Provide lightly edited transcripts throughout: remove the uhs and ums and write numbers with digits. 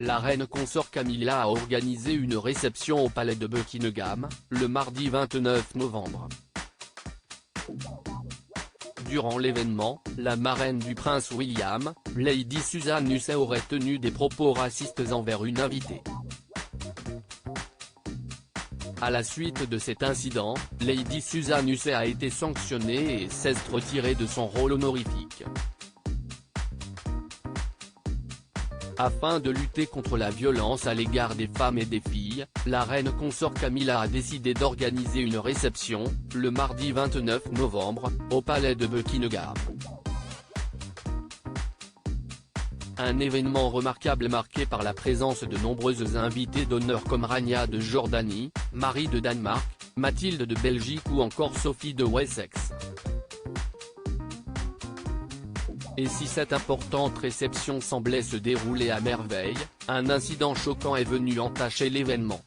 La reine consort Camilla a organisé une réception au palais de Buckingham, le mardi 29 novembre. Durant l'événement, la marraine du prince William, Lady Susan Nussey aurait tenu des propos racistes envers une invitée. À la suite de cet incident, Lady Susan Nussey a été sanctionnée et s'est retirée de son rôle honorifique. Afin de lutter contre la violence à l'égard des femmes et des filles, la reine consort Camilla a décidé d'organiser une réception, le mardi 29 novembre, au palais de Buckingham. Un événement remarquable marqué par la présence de nombreuses invitées d'honneur comme Rania de Jordanie, Marie de Danemark, Mathilde de Belgique ou encore Sophie de Wessex. Et si cette importante réception semblait se dérouler à merveille, un incident choquant est venu entacher l'événement.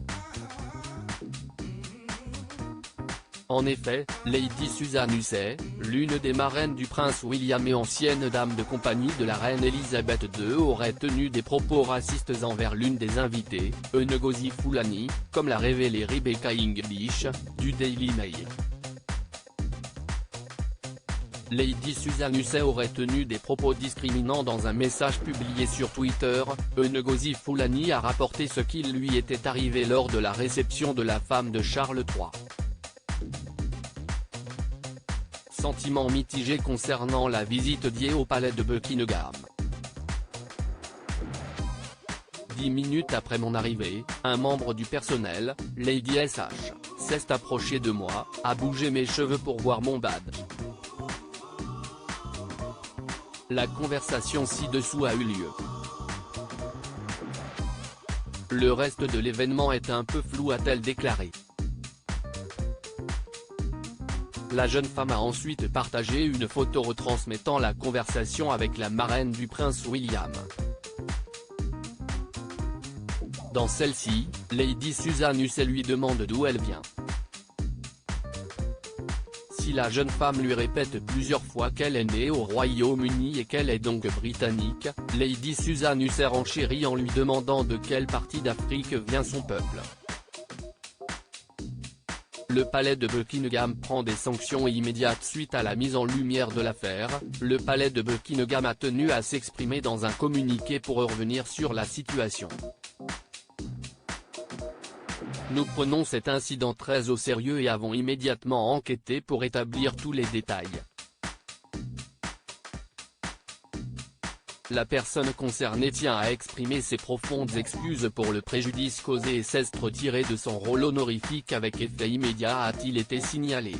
En effet, Lady Susan Nussey, l'une des marraines du prince William et ancienne dame de compagnie de la reine Elisabeth II aurait tenu des propos racistes envers l'une des invitées, Ngozi Fulani, comme l'a révélé Rebecca English, du Daily Mail. Lady Susan Nussey aurait tenu des propos discriminants dans un message publié sur Twitter. Ngozi Fulani a rapporté ce qui lui était arrivé lors de la réception de la femme de Charles III. Sentiments mitigés concernant la visite d'hier au palais de Buckingham. 10 minutes après mon arrivée, un membre du personnel, Lady SH, s'est approché de moi, a bougé mes cheveux pour voir mon badge. La conversation ci-dessous a eu lieu. Le reste de l'événement est un peu flou, a-t-elle déclaré. La jeune femme a ensuite partagé une photo retransmettant la conversation avec la marraine du prince William. Dans celle-ci, Lady Susan Nussey lui demande d'où elle vient. Si la jeune femme lui répète plusieurs fois qu'elle est née au Royaume-Uni et qu'elle est donc britannique, Lady Susan Nussey renchérit en lui demandant de quelle partie d'Afrique vient son peuple. Le palais de Buckingham prend des sanctions immédiates suite à la mise en lumière de l'affaire. Le palais de Buckingham a tenu à s'exprimer dans un communiqué pour revenir sur la situation. Nous prenons cet incident très au sérieux et avons immédiatement enquêté pour établir tous les détails. La personne concernée tient à exprimer ses profondes excuses pour le préjudice causé et s'est retirée de son rôle honorifique avec effet immédiat, a-t-il été signalé.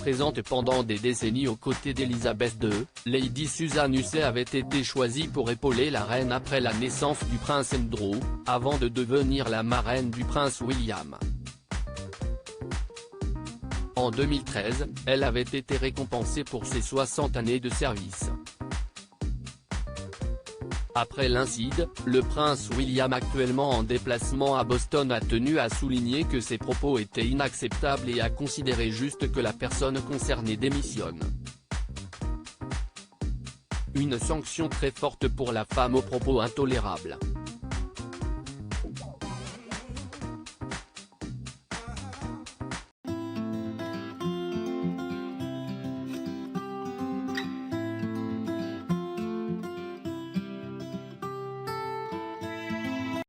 Présente pendant des décennies aux côtés d'Elisabeth II, Lady Susan Nussey avait été choisie pour épauler la reine après la naissance du prince Andrew, avant de devenir la marraine du prince William. En 2013, elle avait été récompensée pour ses 60 années de service. Après l'incident, le prince William, actuellement en déplacement à Boston, a tenu à souligner que ses propos étaient inacceptables et a considéré juste que la personne concernée démissionne. Une sanction très forte pour la femme aux propos intolérables.